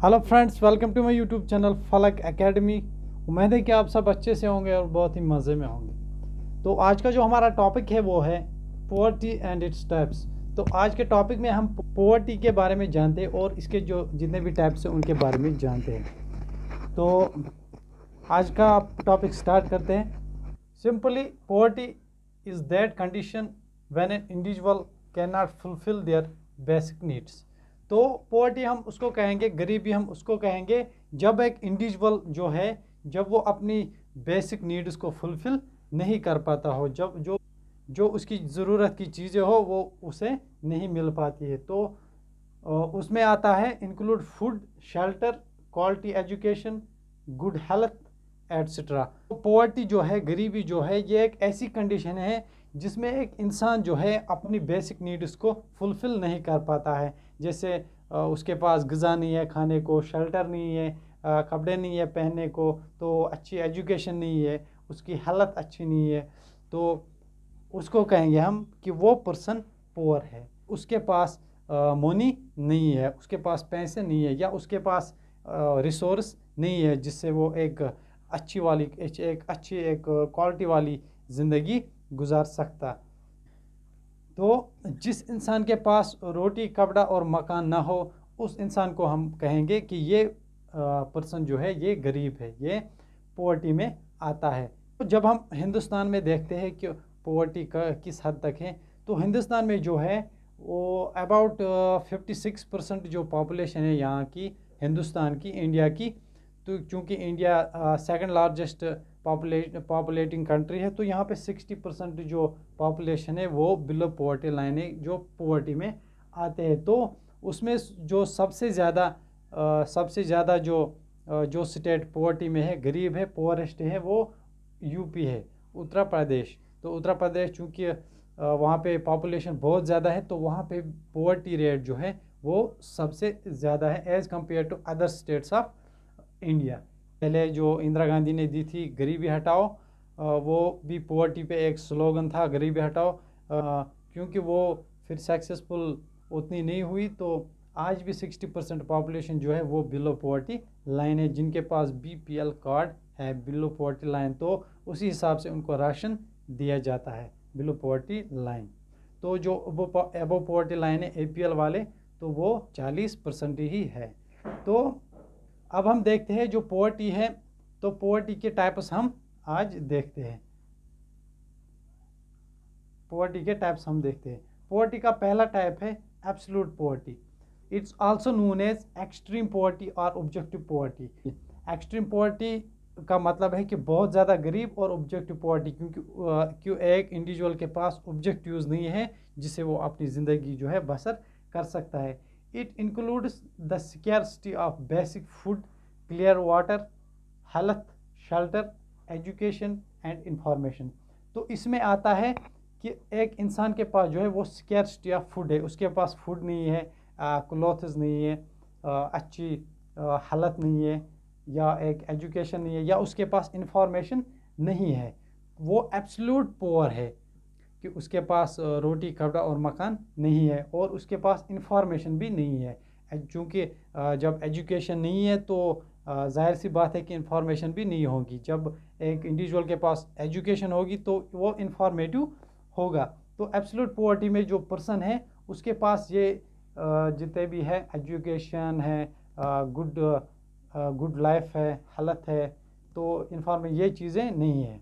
Hello friends, welcome to my YouTube channel Falak academy. उम्मीद है कि आप सब अच्छे से होंगे और बहुत ही मज़े में होंगे। तो आज का जो हमारा टॉपिक है वो है पोवर्टी एंड इट्स टाइप्स। तो आज के टॉपिक में हम पोवर्टी के बारे में जानते हैं और इसके जो जितने भी टाइप्स हैं उनके बारे में जानते हैं। तो आज का टॉपिक स्टार्ट करते हैं। Simply poverty is that condition when an individual can not fulfil there basic needs. तो पोवर्टी हम उसको कहेंगे, गरीबी हम उसको कहेंगे जब एक इंडिविजुअल जो है, जब वो अपनी बेसिक नीड्स को फुलफिल नहीं कर पाता हो, जब जो उसकी ज़रूरत की चीज़ें हो वो उसे नहीं मिल पाती है। तो उसमें आता है include food, shelter, quality education, good health etcetera. तो पोवर्टी जो है, गरीबी जो है, ये एक ऐसी कंडीशन है जिसमें एक इंसान जो है अपनी बेसिक नीड्स को फुलफ़िल नहीं कर पाता है। जैसे उसके पास ग़िज़ा नहीं है खाने को, शेल्टर नहीं है, कपड़े नहीं है पहनने को, तो अच्छी एजुकेशन नहीं है, उसकी हालत अच्छी नहीं है, तो उसको कहेंगे हम कि वो पर्सन पुअर है। उसके पास मनी नहीं है, उसके पास पैसे नहीं है, या उसके पास रिसोर्स नहीं है जिससे वो एक अच्छी क्वालिटी वाली ज़िंदगी गुजार सकता। तो जिस इंसान के पास रोटी, कपड़ा और मकान ना हो, उस इंसान को हम कहेंगे कि ये पर्सन जो है ये गरीब है, ये पोवर्टी में आता है। तो जब हम हिंदुस्तान में देखते हैं कि पोवर्टी का किस हद तक है, तो हिंदुस्तान में जो है वो अबाउट 56% जो पॉपुलेशन है यहाँ की, हिंदुस्तान की, इंडिया की। तो चूँकि इंडिया सेकंड लार्जेस्ट पॉपुलेटिंग कंट्री है, तो यहाँ पे 60% जो पॉपुलेशन है वो बिलो पोवर्टी लाइन है, जो पोवर्टी में आते हैं। तो उसमें जो सबसे ज़्यादा जो स्टेट पोवर्टी में है, गरीब है, पोअरेस्ट है, वो यूपी है, उत्तर प्रदेश। तो उत्तर प्रदेश चूँकि वहाँ पे पॉपुलेशन बहुत ज़्यादा है, तो वहाँ पे पोवर्टी रेट जो है वो सबसे ज़्यादा है as compared to other states of India. पहले जो इंदिरा गांधी ने दी थी गरीबी हटाओ, वो भी पोवर्टी पे एक स्लोगन था, गरीबी हटाओ। क्योंकि वो फिर सक्सेसफुल उतनी नहीं हुई, तो आज भी 60% पॉपुलेशन जो है वो बिलो पोवर्टी लाइन है। जिनके पास बीपीएल कार्ड है, बिलो पोवर्टी लाइन, तो उसी हिसाब से उनको राशन दिया जाता है, बिलो पोवर्टी लाइन। तो जो एबो पोवर्टी लाइन है, एपीएल वाले, तो वो 40% ही है। तो अब हम देखते हैं जो पोवर्टी है, तो पोवर्टी के टाइप्स हम आज देखते हैं। पोवर्टी के टाइप्स हम देखते हैं। पोवर्टी का पहला टाइप है absolute poverty. It's also known as extreme poverty और ऑब्जेक्टिव पोवर्टी। एक्सट्रीम पोवर्टी का मतलब है कि बहुत ज़्यादा गरीब, और ऑब्जेक्टिव पोवर्टी क्यों एक इंडिविजुअल के पास ऑब्जेक्टिव्स नहीं है जिससे वो अपनी ज़िंदगी जो है बसर कर सकता है। It includes the scarcity of basic food, clear water, health, shelter, education and information. तो इसमें आता है कि एक इंसान के पास जो है वो स्कैर्सिटी ऑफ फूड है, उसके पास फूड नहीं है, क्लॉथ्स नहीं है, अच्छी हालत नहीं है, या एक एजुकेशन नहीं है, या उसके पास इंफॉर्मेशन नहीं है। वो एब्सोल्यूट पुअर है कि उसके पास रोटी, कपड़ा और मकान नहीं है, और उसके पास इंफॉर्मेशन भी नहीं है। चूँकि जब एजुकेशन नहीं है तो जाहिर सी बात है कि इंफॉर्मेशन भी नहीं होगी। जब एक इंडिविजुअल के पास एजुकेशन होगी तो वो इंफॉर्मेटिव होगा। तो एब्सोल्यूट पॉवर्टी में जो पर्सन है उसके पास ये जितने भी है, एजुकेशन है, गुड लाइफ है, हालत है, तो इंफॉर्मेशन, ये चीज़ें नहीं है।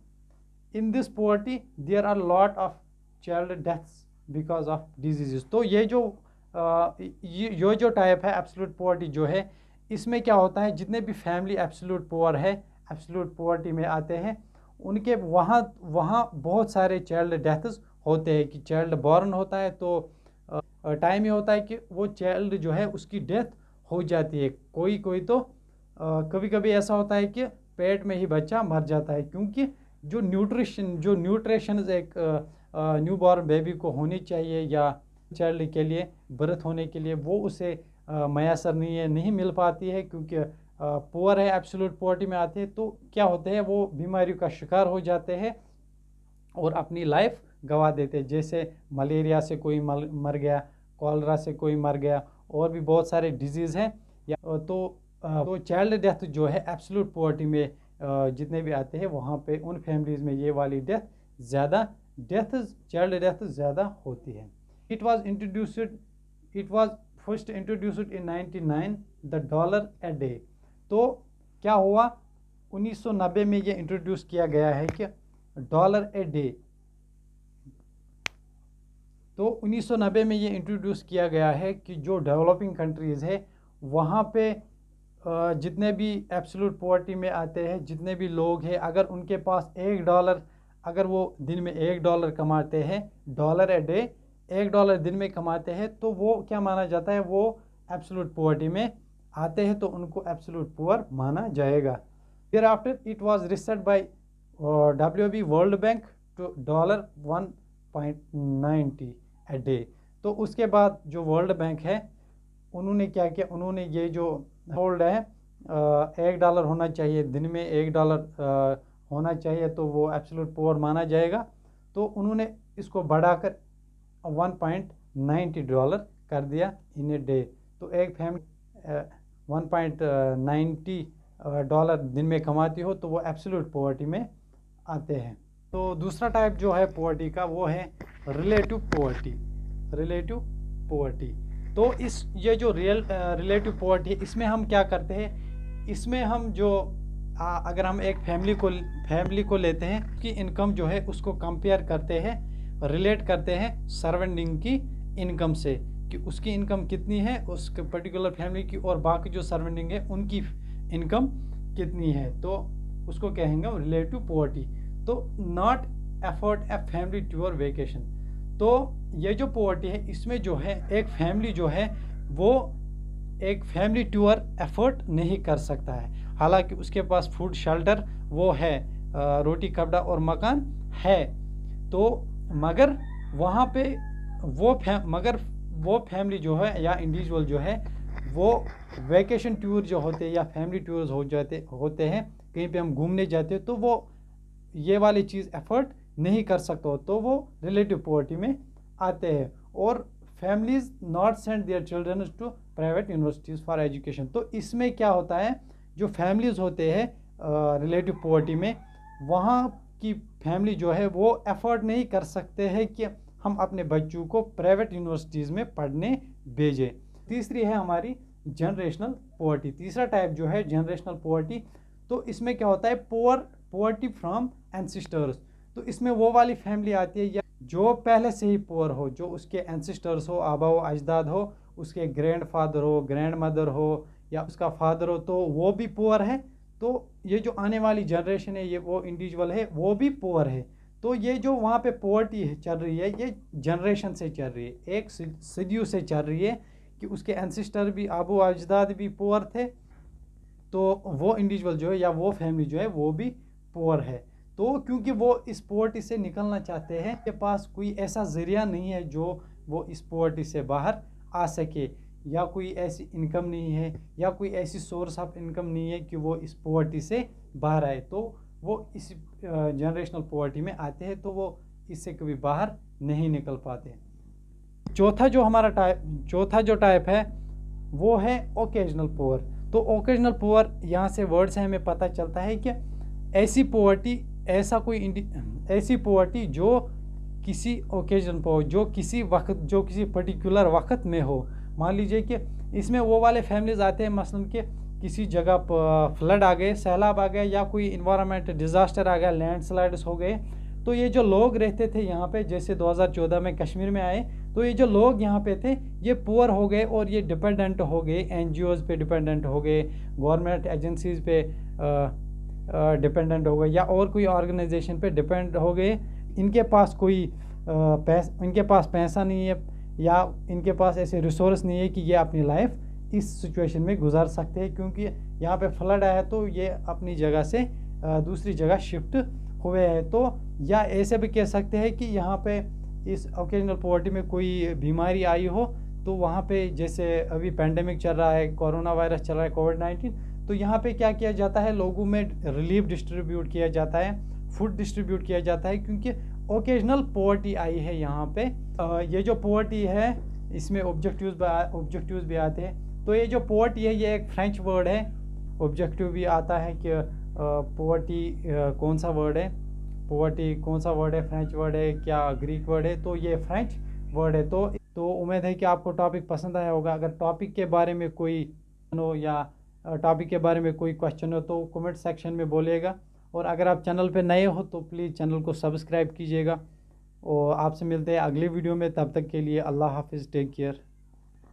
In this poverty there are lot of child deaths because of disease. तो ये जो टाइप है एब्सोल्यूट पॉवर्टी जो है, इसमें क्या होता है, जितने भी फैमिली एब्सोल्यूट पुअर है, एब्सोल्यूट पॉवर्टी में आते हैं, उनके वहाँ वहाँ बहुत सारे चाइल्ड डेथ्स होते हैं। कि चाइल्ड बॉर्न होता है तो टाइम ये होता है कि वो चाइल्ड जो है उसकी डेथ हो जाती है। कोई कोई तो कभी कभी ऐसा होता है कि पेट में ही बच्चा मर जाता है, क्योंकि जो न्यूट्रिशन एक न्यू बॉर्न बेबी को होनी चाहिए, या चाइल्ड के लिए बर्थ होने के लिए, वो उसे मैसर नहीं मिल पाती है, क्योंकि पुअर है, एब्सोल्यूट पॉवर्टी में आते हैं। तो क्या होते हैं, वो बीमारियों का शिकार हो जाते हैं और अपनी लाइफ गंवा देते हैं। जैसे मलेरिया से कोई मर गया, कॉलरा से कोई मर गया, और भी बहुत सारे डिजीज़ हैं। तो तो चाइल्ड डेथ जो है एब्सोल्यूट पॉवर्टी में जितने भी आते हैं वहाँ पे उन फैमिलीज़ में ये वाली चाइल्ड डेथ ज़्यादा होती है। It was first introduced in 99 the dollar A day. तो क्या हुआ 1990 में ये इंट्रोड्यूस किया गया है कि डॉलर ए डे। तो 1990 में ये इंट्रोड्यूस किया गया है कि जो डेवलपिंग कंट्रीज़ है वहाँ पे जितने भी एब्सोल्यूट पॉवर्टी में आते हैं, जितने भी लोग हैं, अगर उनके पास $1, अगर वो दिन में $1 कमाते हैं, डॉलर ए डे, $1 दिन में कमाते हैं, तो वो क्या माना जाता है, वो एब्सोल्यूट पॉवर्टी में आते हैं, तो उनको एब्सोल्यूट पुअर माना जाएगा। Thereafter it was reset by WB World Bank to $1.90 a day. तो उसके बाद जो वर्ल्ड बैंक है उन्होंने क्या किया, उन्होंने ये जो होल्ड है $1 होना चाहिए, दिन में $1 होना चाहिए, तो वो एब्सोल्यूट पुअर माना जाएगा। तो उन्होंने इसको बढ़ाकर $1.90 कर दिया इन ए डे। तो एक फैमिली $1.90 दिन में कमाती हो तो वो एब्सोल्यूट पॉवर्टी में आते हैं। तो दूसरा टाइप जो है पॉवर्टी का वो है रिलेटिव पॉवर्टी। तो ये जो रिलेटिव पॉवर्टी है इसमें हम क्या करते हैं, इसमें हम जो अगर हम एक फैमिली को लेते हैं, उसकी इनकम जो है उसको कंपेयर करते हैं, रिलेट करते हैं सराउंडिंग की इनकम से कि उसकी इनकम कितनी है उस पर्टिकुलर फैमिली की और बाकी जो सराउंडिंग है उनकी इनकम कितनी है, तो उसको कहेंगे रिलेटिव पॉवर्टी। तो not afford a family tour vacation. तो ये जो पॉवर्टी है इसमें जो है एक फैमिली जो है वो एक फैमिली टूर एफर्ट नहीं कर सकता है, हालांकि उसके पास फूड शेल्टर वो है, रोटी कपड़ा और मकान है, तो मगर वहाँ पे वो फैमिली जो है या इंडिविजुअल जो है वो वेकेशन टूर जो होते हैं या फैमिली टूर्स होते हैं, कहीं पे हम घूमने जाते हैं, तो वो ये वाली चीज़ एफर्ट नहीं कर सकते हो, तो वो रिलेटिव पॉवर्टी में आते हैं। और families not send their children to private universities for education. तो इसमें क्या होता है, जो फैमिलीज होते हैं रिलेटिव पॉवर्टी में, वहाँ की फैमिली जो है वो एफर्ट नहीं कर सकते हैं कि हम अपने बच्चों को प्राइवेट यूनिवर्सिटीज़ में पढ़ने भेजें। तीसरी है हमारी जनरेशनल पॉवर्टी। तीसरा टाइप जो है जनरेशनल पॉवर्टी, तो इसमें क्या होता है पॉवर्टी फ्रॉम एंसेस्टर्स। तो इसमें वो वाली फैमिली आती है या जो पहले से ही पुअर हो, जो उसके एंसेस्टर्स हो, आबा व अजदाद हो, उसके ग्रैंड फादर हो, ग्रैंड मदर हो या उसका फादर हो, तो वो भी पुअर है। तो ये जो आने वाली जनरेशन है, ये वो इंडिविजुअल है वो भी पुअर है। तो ये जो वहाँ पे पॉवर्टी चल रही है ये जनरेशन से चल रही है, एक सदियों से चल रही है कि उसके एंसेस्टर भी आबा व अजदाद भी पुअर थे, तो वो इंडिविजुअल जो है या वो फैमिली जो है वो भी पुअर है। तो क्योंकि वो इस पॉवर्टी से निकलना चाहते हैं, के पास कोई ऐसा ज़रिया नहीं है जो वो इस पॉवर्टी से बाहर आ सके, या कोई ऐसी इनकम नहीं है या कोई ऐसी सोर्स ऑफ इनकम नहीं है कि वो इस पॉवर्टी से बाहर आए, तो वो इस जनरेशनल पॉवर्टी में आते हैं, तो वो इससे कभी बाहर नहीं निकल पाते। चौथा जो टाइप है वो है ओकेजनल पुअर। तो ओकेजनल पुअर, यहाँ से वर्ड से हमें पता चलता है कि ऐसी पॉवर्टी जो किसी ओकेजन पर हो, जो किसी पर्टिकुलर वक्त में हो। मान लीजिए कि इसमें वो वाले फैमिलीज आते हैं, मसलन कि किसी जगह पर फ्लड आ गए, सैलाब आ गया या कोई इन्वायरमेंट डिज़ास्टर आ गया, लैंडस्लाइड्स हो गए, तो ये जो लोग रहते थे यहाँ पे, जैसे 2014 में कश्मीर में आए, तो ये जो लोग यहाँ पे थे ये पुअर हो गए और ये डिपेंडेंट हो गए, NGOs पे डिपेंडेंट हो गए, गवर्नमेंट एजेंसीज़ पे डिपेंडेंट हो गए या और कोई ऑर्गेनाइजेशन पे डिपेंड हो गए। इनके पास पैसा नहीं है या इनके पास ऐसे रिसोर्स नहीं है कि ये अपनी लाइफ इस सिचुएशन में गुजार सकते हैं, क्योंकि यहाँ पे फ्लड आया तो ये अपनी जगह से दूसरी जगह शिफ्ट हुए हैं। तो या ऐसे भी कह सकते हैं कि यहाँ पे इस ओकेजनल पॉवर्टी में कोई बीमारी आई हो, तो वहाँ पे जैसे अभी पैंडेमिक चल रहा है, कोरोना वायरस चल रहा है, कोविड-19, तो यहाँ पे क्या किया जाता है, लोगों में रिलीफ डिस्ट्रीब्यूट किया जाता है, फूड डिस्ट्रीब्यूट किया जाता है, क्योंकि ओकेजनल पॉवर्टी आई है यहाँ पे। ये जो पॉवर्टी है इसमें ऑब्जेक्टिव्स भी आते हैं। तो ये जो पॉवर्टी है ये एक फ्रेंच वर्ड है, ऑब्जेक्टिव भी आता है कि पोवर्टी कौन सा वर्ड है, पोवर्टी कौन सा वर्ड है, फ्रेंच वर्ड है क्या ग्रीक वर्ड है, तो ये फ्रेंच वर्ड है। तो उम्मीद है कि आपको टॉपिक पसंद आया होगा। अगर टॉपिक के बारे में कोई हो या टॉपिक के बारे में कोई क्वेश्चन हो तो कमेंट सेक्शन में बोलिएगा। और अगर आप चैनल पे नए हो तो प्लीज़ चैनल को सब्सक्राइब कीजिएगा। और आपसे मिलते हैं अगले वीडियो में, तब तक के लिए अल्लाह हाफिज़, टेक केयर।